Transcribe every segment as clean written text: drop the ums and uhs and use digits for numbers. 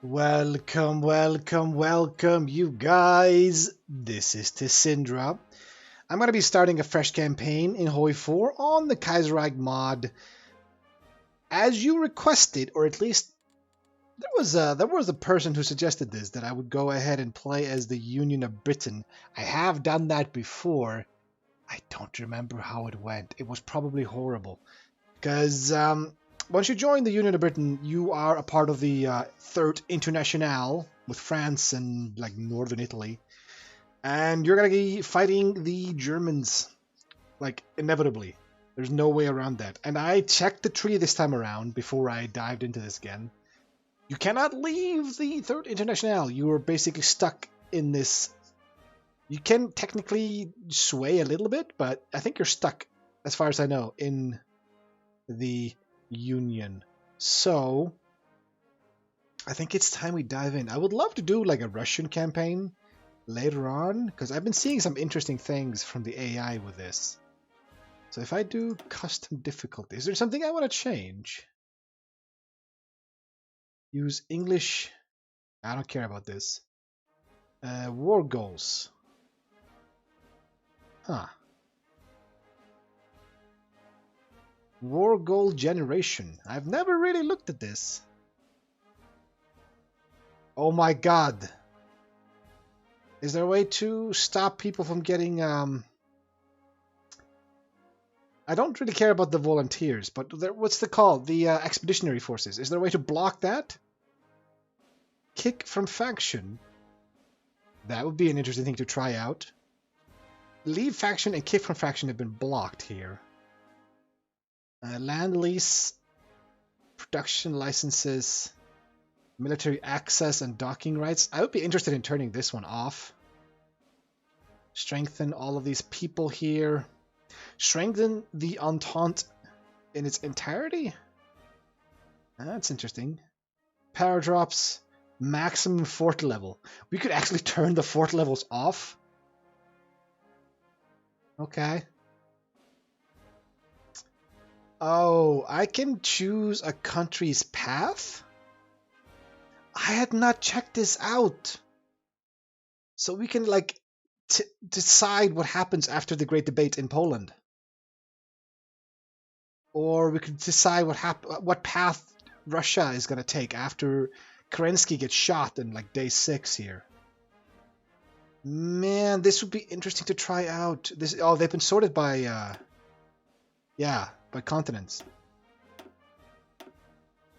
Welcome, welcome, welcome, you guys. This is Tessindra. I'm going to be starting a fresh campaign in HOI4 on the Kaiserreich mod. As you requested, or at least there was a person who suggested this, that I would go ahead and play as the Union of Britain. I have done that before. I don't remember how it went. It was probably horrible. Because once you join the Union of Britain, you are a part of the Third Internationale with France and like northern Italy, and you're gonna be fighting the Germans, like inevitably. There's no way around that. And I checked the tree this time around before I dived into this again. You cannot leave the Third Internationale. You are basically stuck in this. You can technically sway a little bit, but I think you're stuck, as far as I know, in the Union. So I think it's time we dive in. I would love to do like a Russian campaign later on, because I've been seeing some interesting things from the AI with this. So if I do custom difficulty, is there something I want to change? Use English. I don't care about this. War goals. Huh. War goal generation. I've never really looked at this. Oh my god. Is there a way to stop people from getting... I don't really care about the volunteers, but what's the call? The expeditionary forces. Is there a way to block that? Kick from faction. That would be an interesting thing to try out. Leave faction and kick from faction have been blocked here. Land lease, production licenses, military access and docking rights. I would be interested in turning this one off. Strengthen all of these people here. Strengthen the Entente in its entirety? That's interesting. Power drops, maximum fort level. We could actually turn the fort levels off. Okay. Oh, I can choose a country's path? I had not checked this out. So we can like decide what happens after the Great Debate in Poland. Or we could decide what path Russia is going to take after Kerensky gets shot in like day 6 here. Man, this would be interesting to try out. Oh, they've been sorted by by continents.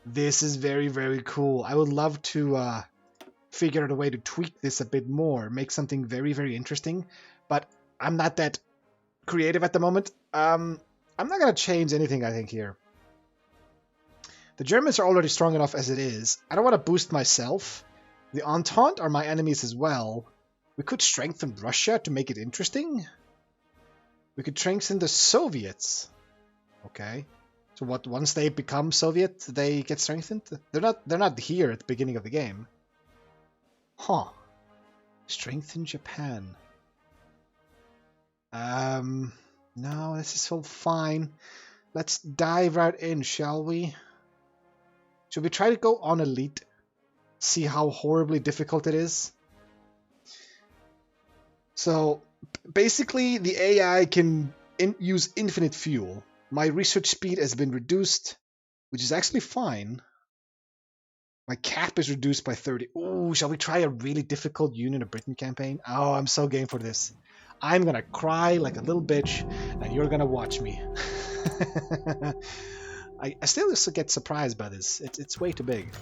This is very, very cool. I would love to figure out a way to tweak this a bit more, make something very, very interesting, but I'm not that creative at the moment. I'm not going to change anything, I think, here. The Germans are already strong enough as it is. I don't want to boost myself. The Entente are my enemies as well. We could strengthen Russia to make it interesting. We could strengthen the Soviets. Okay. So what? Once they become Soviet, they get strengthened? They're not here at the beginning of the game. Huh. Strengthen Japan. No, this is all fine. Let's dive right in, shall we? Should we try to go on elite? See how horribly difficult it is? So, basically, the AI can use infinite fuel. My research speed has been reduced, which is actually fine. My cap is reduced by 30. Ooh, shall we try a really difficult Union of Britain campaign? Oh, I'm so game for this. I'm gonna cry like a little bitch, and you're gonna watch me. I still just get surprised by this. It's way too big.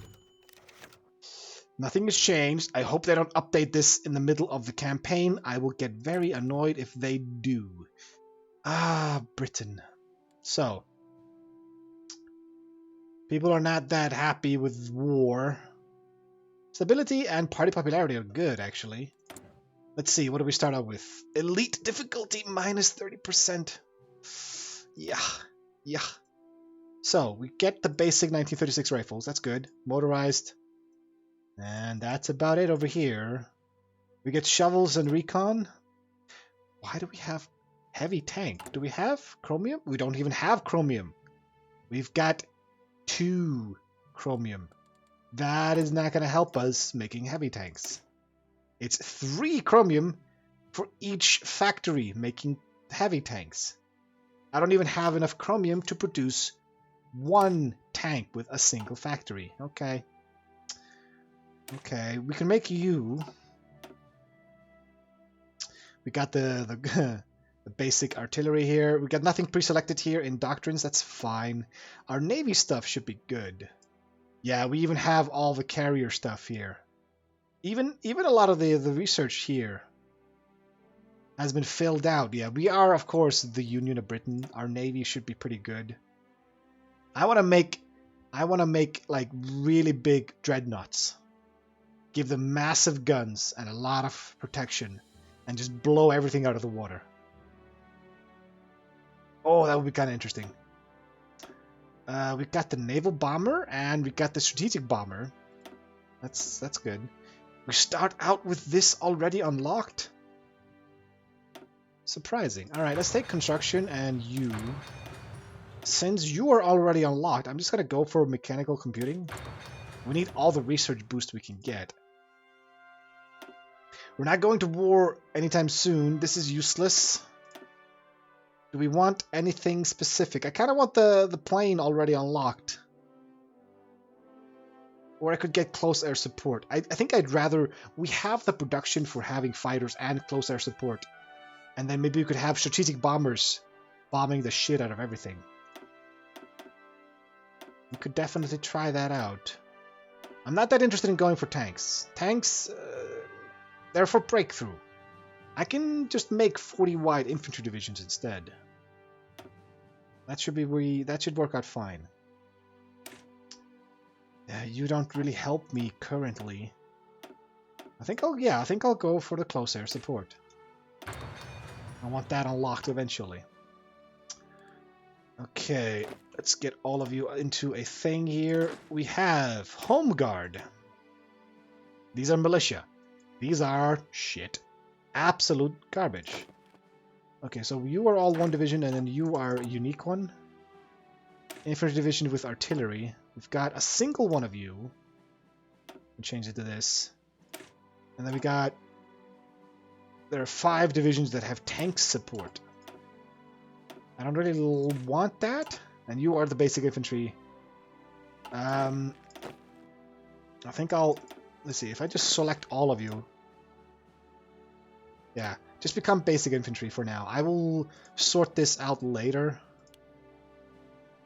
Nothing has changed. I hope they don't update this in the middle of the campaign. I will get very annoyed if they do. Ah, Britain. So, people are not that happy with war. Stability and party popularity are good, actually. Let's see, what do we start out with? Elite difficulty minus 30%. Yeah. So, we get the basic 1936 rifles. That's good. Motorized. And that's about it over here. We get shovels and recon. Why do we have heavy tank? Do we have chromium? We don't even have chromium. We've got 2 chromium. That is not going to help us making heavy tanks. It's 3 chromium for each factory making heavy tanks. I don't even have enough chromium to produce 1 tank with a single factory. Okay. Okay, we can make you. We got the the basic artillery here. We got nothing pre-selected here in doctrines. That's fine. Our navy stuff should be good. Yeah, we even have all the carrier stuff here. Even a lot of the research here has been filled out. Yeah, we are of course the Union of Britain. Our navy should be pretty good. I want to make like really big dreadnoughts. Give them massive guns and a lot of protection and just blow everything out of the water. Oh, that would be kind of interesting. We got the naval bomber and we got the strategic bomber. That's good. We start out with this already unlocked. Surprising. All right, let's take construction and you. Since you are already unlocked, I'm just gonna go for mechanical computing. We need all the research boost we can get. We're not going to war anytime soon. This is useless. Do we want anything specific? I kind of want the plane already unlocked. Or I could get close air support. I think I'd rather... We have the production for having fighters and close air support. And then maybe we could have strategic bombers bombing the shit out of everything. We could definitely try that out. I'm not that interested in going for tanks. Tanks, they're for breakthrough. I can just make 40 wide infantry divisions instead. That should work out fine. You don't really help me currently. I think I'll go for the close air support. I want that unlocked eventually. Okay, let's get all of you into a thing here. We have Home Guard. These are militia. These are shit. Absolute garbage. Okay, so you are all one division and then you are a unique one. Infantry division with artillery. We've got a single one of you. We'll change it to this. And then we got... There are 5 divisions that have tank support. I don't really want that. And you are the basic infantry. I think I'll... Let's see, if I just select all of you... Yeah, just become basic infantry for now. I will sort this out later.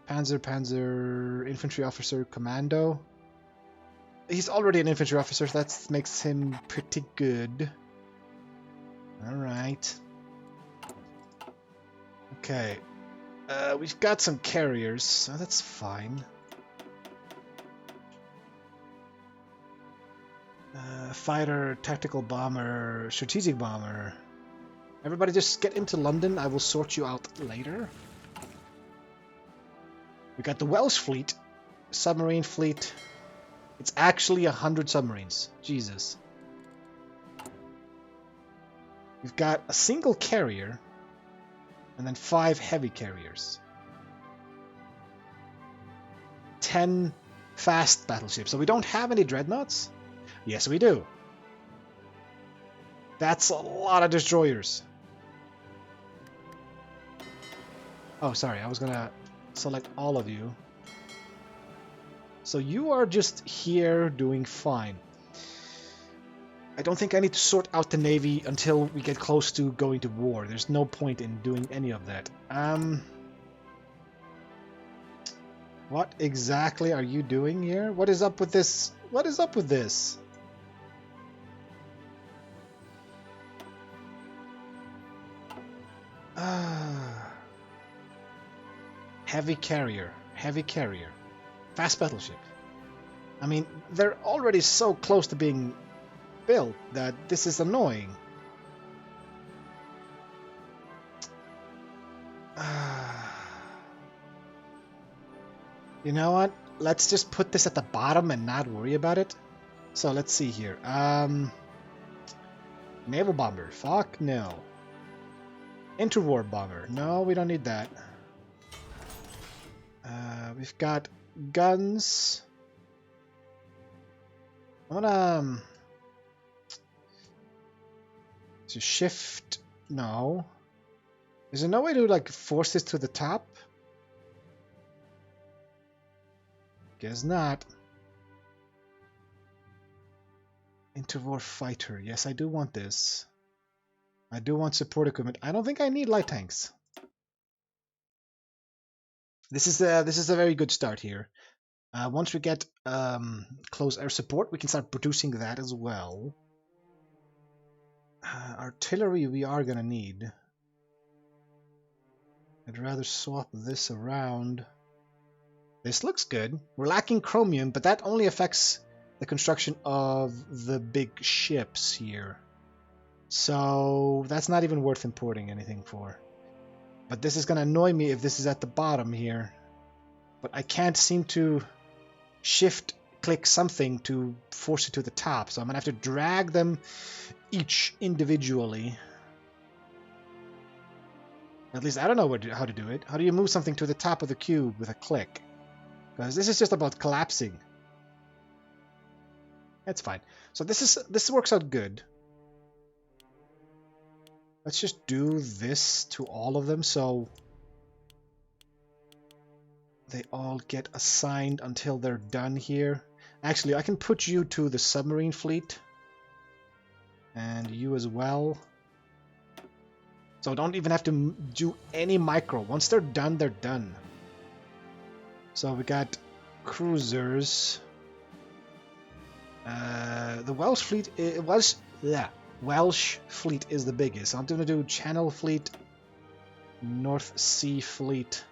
Panzer, infantry officer, commando. He's already an infantry officer, so that makes him pretty good. Alright. Okay. We've got some carriers, so that's fine. Fighter, tactical bomber, strategic bomber. Everybody just get into London. I will sort you out later. We got the Welsh fleet, submarine fleet. It's actually 100 submarines. Jesus. We've got a single carrier and then 5 heavy carriers. 10 fast battleships. So we don't have any dreadnoughts? Yes, we do. That's a lot of destroyers. Oh, sorry. I was gonna select all of you. So you are just here doing fine. I don't think I need to sort out the Navy until we get close to going to war. There's no point in doing any of that. What exactly are you doing here? What is up with this? What is up with this? Heavy carrier. Heavy carrier. Fast battleship. I mean, they're already so close to being built that this is annoying. You know what? Let's just put this at the bottom and not worry about it. So let's see here. Naval bomber. Fuck no. Interwar bomber. No, we don't need that. We've got guns. I wanna to shift. No. Is there no way to like force this to the top? Guess not. Interwar fighter. Yes, I do want this. I do want support equipment. I don't think I need light tanks. This is a very good start here. Once we get close air support, we can start producing that as well. Artillery we are gonna need. I'd rather swap this around. This looks good. We're lacking chromium, but that only affects the construction of the big ships here. So that's not even worth importing anything for. But this is going to annoy me if this is at the bottom here. But I can't seem to shift-click something to force it to the top. So I'm going to have to drag them each individually. At least I don't know how to do it. How do you move something to the top of the cube with a click? Because this is just about collapsing. That's fine. So this works out good. Let's just do this to all of them so they all get assigned until they're done here. Actually, I can put you to the submarine fleet. And you as well. So don't even have to do any micro. Once they're done, they're done. So we got cruisers. The Welsh fleet Welsh fleet is the biggest. I'm going to do Channel Fleet, North Sea Fleet,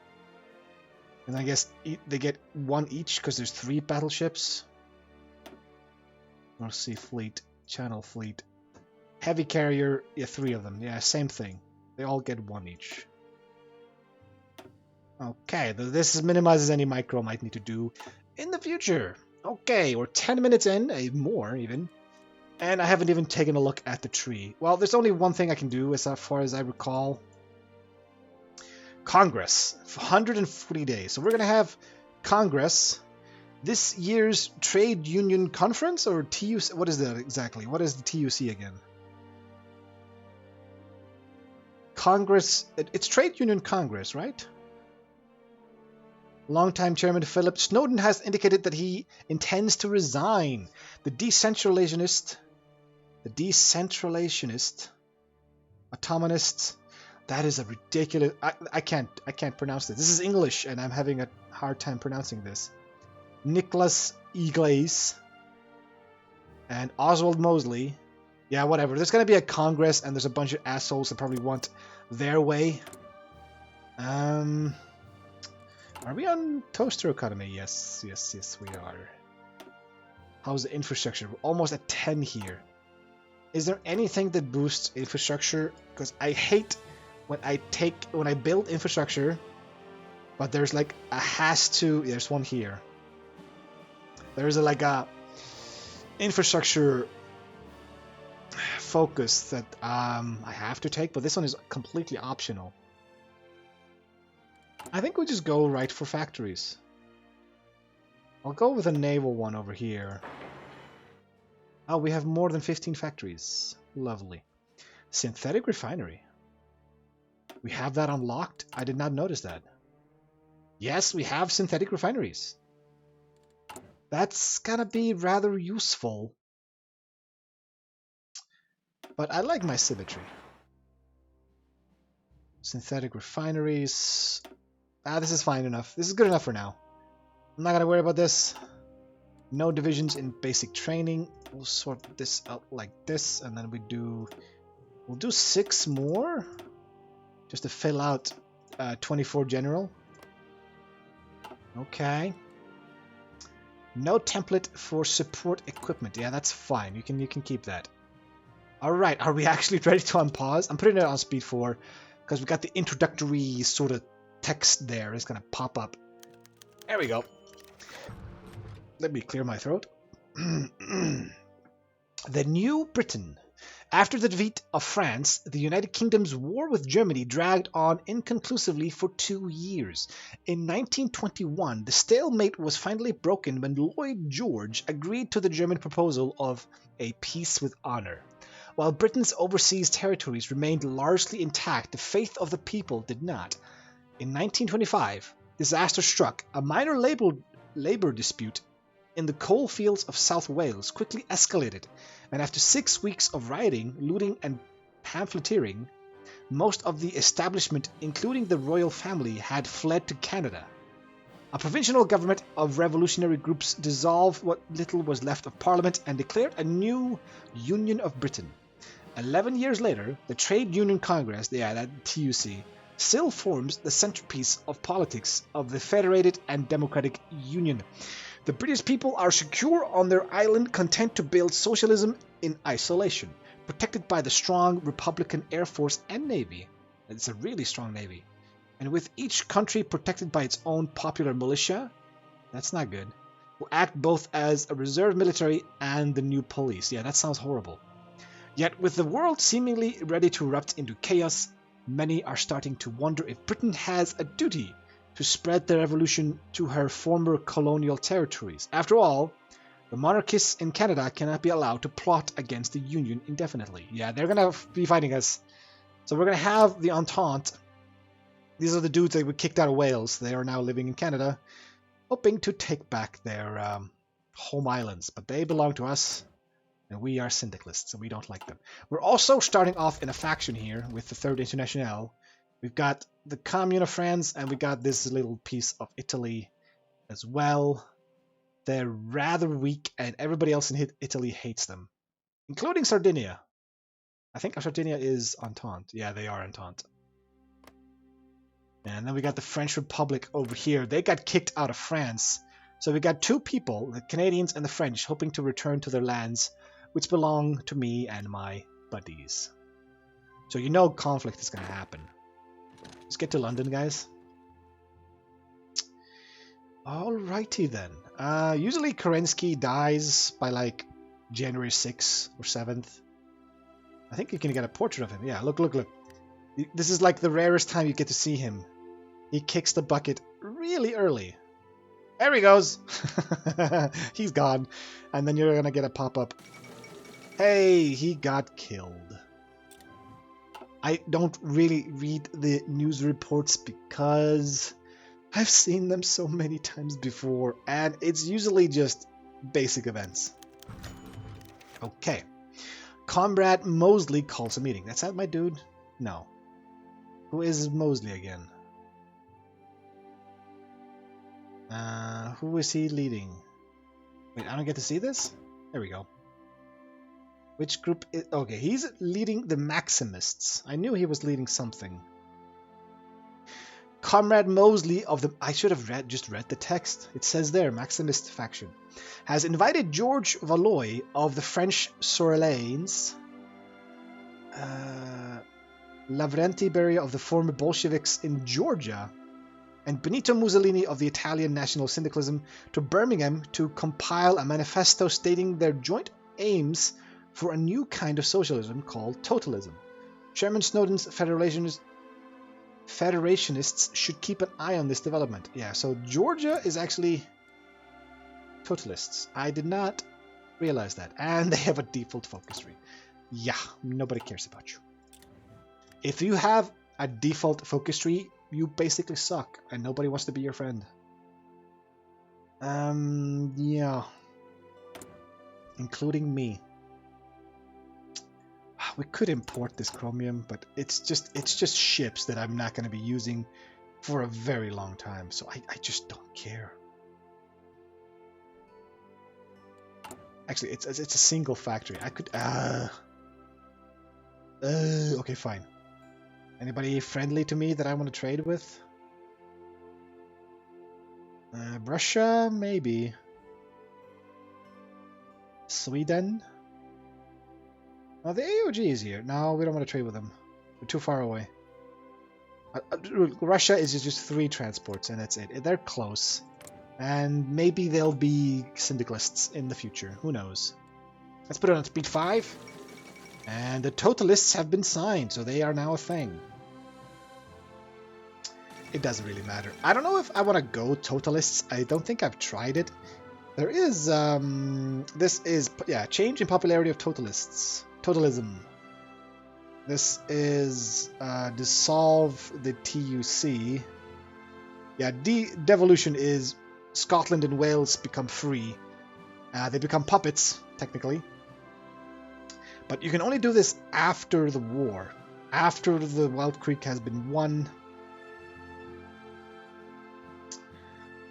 and I guess they get one each because there's 3 battleships. North Sea Fleet, Channel Fleet, Heavy Carrier, yeah, 3 of them. Yeah, same thing. They all get 1 each. Okay, this minimizes any micro I might need to do in the future. Okay, we're 10 minutes in, more even. And I haven't even taken a look at the tree. Well, there's only one thing I can do as far as I recall. Congress. 140 days. So we're going to have Congress. This year's Trade Union Conference or TUC? What is that exactly? What is the TUC again? Congress. It's Trade Union Congress, right? Longtime Chairman Philip Snowden has indicated that he intends to resign. The decentralizationist, autonomist. That is a ridiculous. I can't pronounce this. This is English, and I'm having a hard time pronouncing this. Nicholas Iglesias and Oswald Mosley. Yeah, whatever. There's gonna be a Congress, and there's a bunch of assholes that probably want their way. Are we on Toaster Economy? Yes, we are. How's the infrastructure? We're almost at 10 here. Is there anything that boosts infrastructure? Because I hate when I build infrastructure, but there's like a has to. There's one here. There's like a infrastructure focus that I have to take, but this one is completely optional. I think we'll just go right for factories. I'll go with a naval one over here. Oh, we have more than 15 factories. Lovely. Synthetic refinery. We have that unlocked? I did not notice that. Yes, we have synthetic refineries. That's gonna be rather useful. But I like my symmetry. Synthetic refineries. This is fine enough. This is good enough for now. I'm not gonna worry about this. No divisions in basic training. We'll sort this out like this, and then we'll do 6 more just to fill out 24 general. Okay. No template for support equipment. Yeah, that's fine. You can keep that. All right. Are we actually ready to unpause? I'm putting it on speed 4 because we got the introductory sort of text there. It's gonna pop up. There we go. Let me clear my throat. The New Britain. After the defeat of France, the United Kingdom's war with Germany dragged on inconclusively for 2 years. In 1921, the stalemate was finally broken when Lloyd George agreed to the German proposal of a peace with honor. While Britain's overseas territories remained largely intact, the faith of the people did not. In 1925, disaster struck. A minor labor dispute in the coal fields of South Wales quickly escalated, and after 6 weeks of rioting, looting, and pamphleteering, most of the establishment, including the royal family, had fled to Canada. A provisional government of revolutionary groups dissolved what little was left of Parliament and declared a new Union of Britain. 11 years later, the Trade Union Congress, that TUC, still forms the centerpiece of politics of the Federated and Democratic Union. The British people are secure on their island, content to build socialism in isolation, protected by the strong Republican Air Force and Navy. It's a really strong Navy. And with each country protected by its own popular militia, that's not good, who act both as a reserve military and the new police. Yeah, that sounds horrible. Yet with the world seemingly ready to erupt into chaos, many are starting to wonder if Britain has a duty to spread the revolution to her former colonial territories. After all, the monarchists in Canada cannot be allowed to plot against the Union indefinitely. Yeah, they're going to be fighting us. So we're going to have the Entente. These are the dudes that were kicked out of Wales. They are now living in Canada, hoping to take back their home islands. But they belong to us, and we are syndicalists, and we don't like them. We're also starting off in a faction here with the Third Internationale. We've got the Commune of France, and we got this little piece of Italy as well. They're rather weak, and everybody else in Italy hates them, including Sardinia. I think Sardinia is Entente. Yeah, they are Entente. And then we got the French Republic over here. They got kicked out of France. So we got two people, the Canadians and the French, hoping to return to their lands, which belong to me and my buddies. So you know conflict is going to happen. Let's get to London, guys. Alrighty then. Usually Kerensky dies by like January 6th or 7th. I think you can get a portrait of him. Yeah, look. This is like the rarest time you get to see him. He kicks the bucket really early. There he goes. He's gone. And then you're going to get a pop-up. Hey, he got killed. I don't really read the news reports because I've seen them so many times before, and it's usually just basic events. Okay. Comrade Mosley calls a meeting. That's not my dude? No. Who is Mosley again? Who is he leading? Wait, I don't get to see this? There we go. Which group is... Okay, he's leading the Maximists. I knew he was leading something. Comrade Mosley of the... I should have just read the text. It says there, Maximist faction. Has invited George Valois of the French Sorelanes, Lavrenti Beria of the former Bolsheviks in Georgia, and Benito Mussolini of the Italian National Syndicalism to Birmingham to compile a manifesto stating their joint aims for a new kind of socialism called totalism. Chairman Snowden's Federationists should keep an eye on this development. Yeah, so Georgia is actually totalists. I did not realize that. And they have a default focus tree. Yeah, nobody cares about you. If you have a default focus tree, you basically suck, and nobody wants to be your friend. Yeah. Including me. We could import this chromium, but it's just ships that I'm not going to be using for a very long time, so I just don't care. Actually, it's a single factory. I could okay, fine. Anybody friendly to me that I want to trade with? Russia, maybe. Sweden? Oh, the AOG is here. No, we don't want to trade with them. We're too far away. Russia is just 3 transports, and that's it. They're close. And maybe they'll be syndicalists in the future. Who knows? Let's put it on speed 5. And the totalists have been signed, so they are now a thing. It doesn't really matter. I don't know if I want to go totalists. I don't think I've tried it. There is, this is, yeah, change in popularity of totalists. Totalism. This is, dissolve the TUC. Yeah, devolution is Scotland and Wales become free. They become puppets, technically. But you can only do this after the war. After the Wild Creek has been won.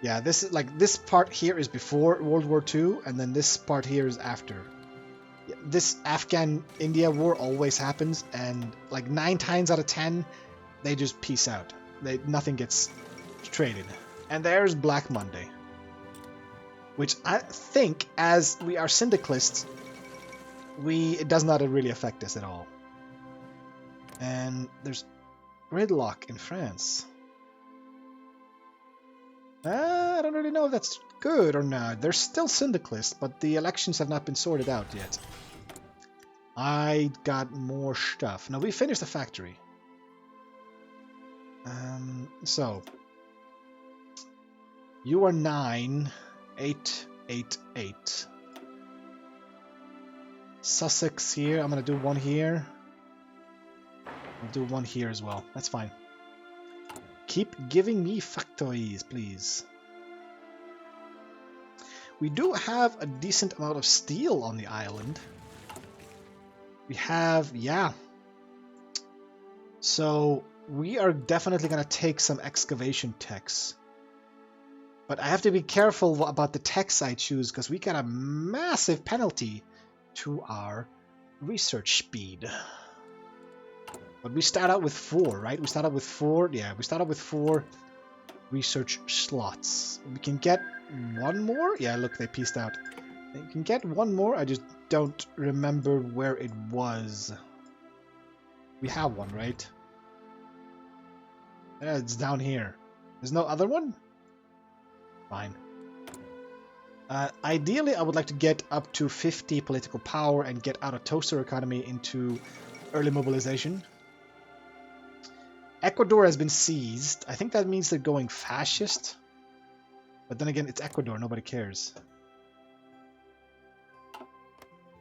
Yeah, this is like this part here is before World War II, and then this part here is after. This Afghan-India war always happens, and like 9 times out of 10, they just peace out. Nothing gets traded. And there's Black Monday, which I think, as we are syndicalists, it does not really affect us at all. And there's gridlock in France. I don't really know if that's good or not. They're still syndicalists, but the elections have not been sorted out yet. I got more stuff. Now, we finished the factory. So, you are 9, 8, 8, 8. Sussex here. I'm going to do one here. I'll do one here as well. That's fine. Keep giving me factories, please. We do have a decent amount of steel on the island. We have, yeah. So we are definitely going to take some excavation techs. But I have to be careful about the techs I choose because we got a massive penalty to our research speed. But we start out with 4, right? We start out with 4. Yeah, we start out with 4 research slots. We can get 1 more. Yeah, look, they pieced out. You can get 1 more. I just don't remember where it was. We have 1, right? Yeah, it's down here. There's no other one? Fine. Ideally, I would like to get up to 50 political power and get out of toaster economy into early mobilization. Ecuador has been seized. I think that means they're going fascist. But then again, it's Ecuador. Nobody cares.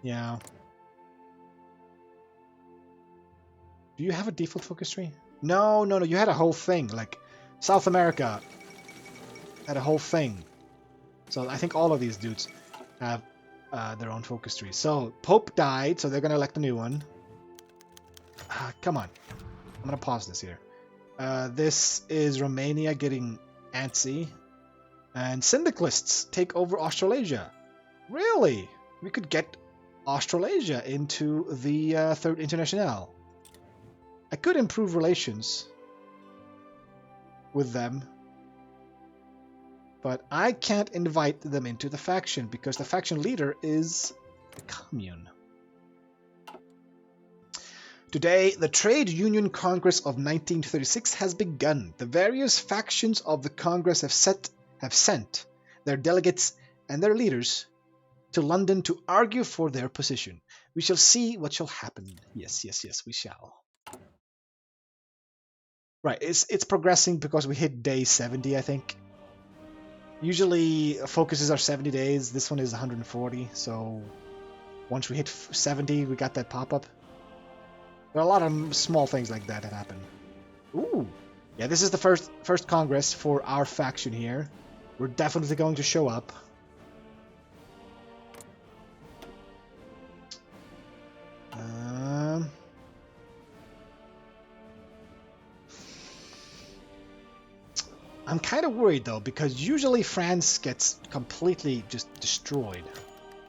Yeah. Do you have a default focus tree? No. You had a whole thing. Like, South America had a whole thing. So I think all of these dudes have their own focus tree. So, Pope died, so they're going to elect a new one. Come on. I'm going to pause this here. This is Romania getting antsy. And syndicalists take over Australasia. Really? We could get Australasia into the Third International. I could improve relations with them. But I can't invite them into the faction because the faction leader is the commune. Today, the Trade Union Congress of 1936 has begun. The various factions of the Congress have sent their delegates and their leaders to London to argue for their position. We shall see what shall happen. Yes, we shall. Right, it's progressing because we hit day 70, I think. Usually focuses are 70 days. This one is 140, so once we hit 70, we got that pop-up. There are a lot of small things like that happen. Ooh. Yeah, this is the first Congress for our faction here. We're definitely going to show up. I'm kind of worried though, because usually France gets completely just destroyed.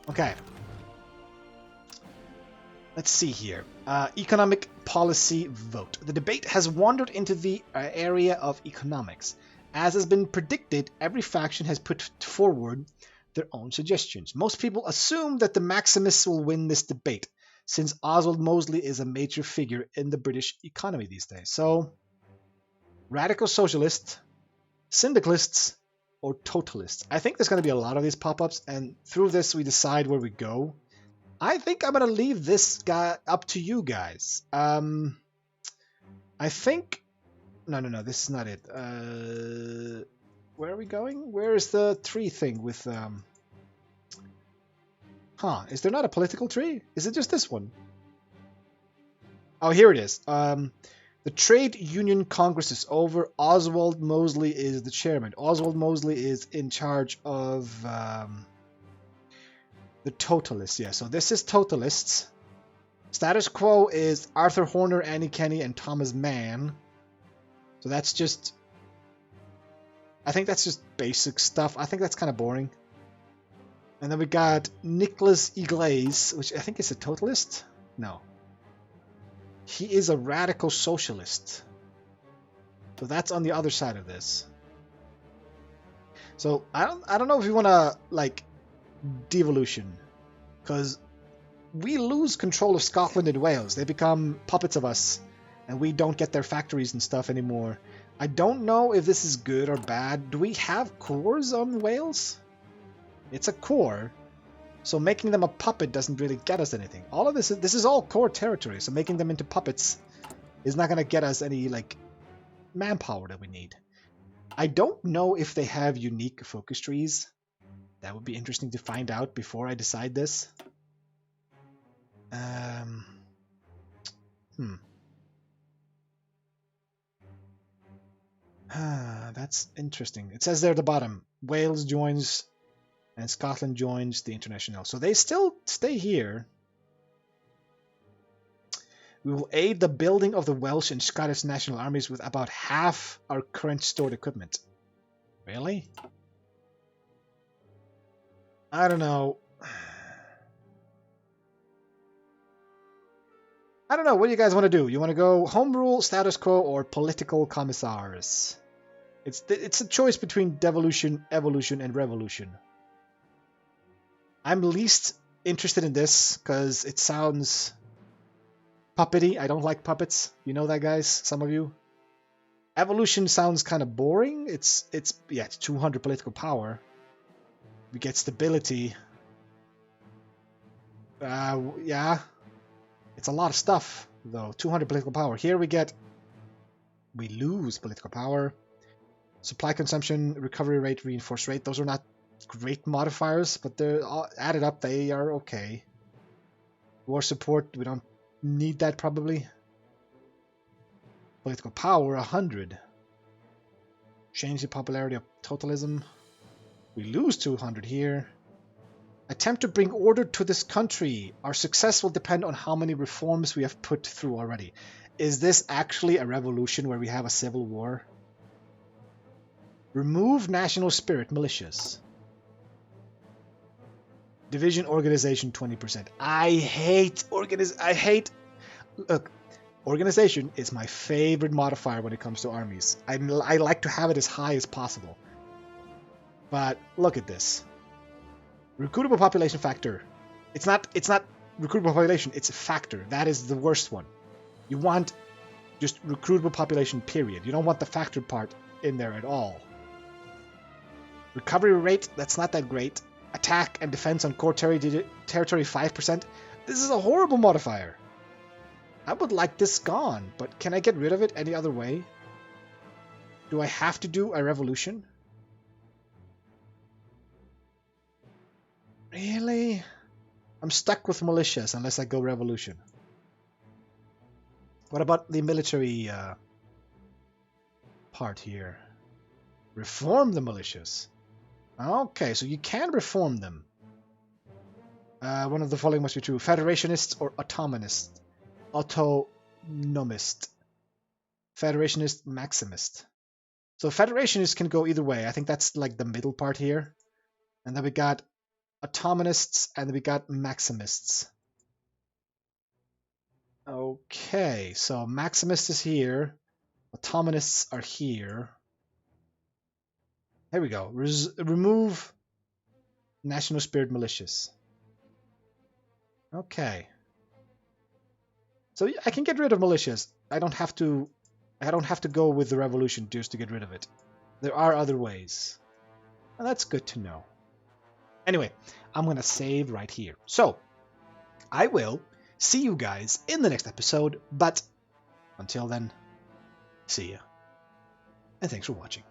Okay. Let's see here. Economic policy vote. The debate has wandered into the area of economics. As has been predicted, every faction has put forward their own suggestions. Most people assume that the Maximists will win this debate, since Oswald Mosley is a major figure in the British economy these days. So, radical socialists, syndicalists, or totalists. I think there's going to be a lot of these pop-ups, and through this we decide where we go. I think I'm gonna leave this guy up to you guys. I think... No, this is not it. Where are we going? Where is the tree thing with... Huh, is there not a political tree? Is it just this one? Oh, here it is. The Trade Union Congress is over. Oswald Mosley is the chairman. Oswald Mosley is in charge of the Totalists. Yeah, so this is Totalists. Status quo is Arthur Horner, Annie Kenny, and Thomas Mann. So that's just... I think that's just basic stuff. I think that's kind of boring. And then we got Nicholas Igles, which I think is a Totalist? No. He is a radical socialist. So that's on the other side of this. So I don't know if you want to like devolution, because we lose control of Scotland and Wales. They become puppets of us, and we don't get their factories and stuff anymore. I don't know if this is good or bad. Do we have cores on Wales? It's a core. So making them a puppet doesn't really get us anything. All of this is all core territory, so making them into puppets is not going to get us any, like, manpower that we need. I don't know if they have unique focus trees. That would be interesting to find out before I decide this. That's interesting. It says there at the bottom, Wales joins... and Scotland joins the International. So they still stay here. We will aid the building of the Welsh and Scottish national armies with about half our current stored equipment. Really? I don't know. I don't know. What do you guys want to do? You want to go home rule, status quo, or political commissars? It's a choice between devolution, evolution, and revolution. I'm least interested in this because it sounds puppety. I don't like puppets. You know that, guys? Some of you. Evolution sounds kind of boring. It's 200 political power. We get stability. Yeah. It's a lot of stuff, though. 200 political power. Here we lose political power. Supply consumption, recovery rate, reinforced rate. Those are not great modifiers, but they're all added up. They are okay. War support, we don't need that probably. Political power, 100. Change the popularity of totalism. We lose 200 here. Attempt to bring order to this country. Our success will depend on how many reforms we have put through already. Is this actually a revolution where we have a civil war? Remove national spirit militias. Division organization 20%. Look, organization is my favorite modifier when it comes to armies. I like to have it as high as possible. But look at this. Recruitable population factor. It's not recruitable population, it's a factor. That is the worst one. You want just recruitable population, period. You don't want the factor part in there at all. Recovery rate, that's not that great. Attack and defense on core territory 5%. This is a horrible modifier. I would like this gone, but can I get rid of it any other way? Do I have to do a revolution? Really? I'm stuck with militias unless I go revolution. What about the military part here? Reform the militias. Okay, so you can reform them. One of the following must be true. Federationist or autonomist? Autonomist. Federationist, maximist. So federationists can go either way. I think that's like the middle part here. And then we got autonomists and then we got maximists. Okay, so maximist is here. Autonomists are here. Here we go. Remove national spirit militias. Okay. So I can get rid of militias. I don't have to go with the revolution just to get rid of it. There are other ways. And that's good to know. Anyway, I'm going to save right here. So, I will see you guys in the next episode, but until then, see ya. And thanks for watching.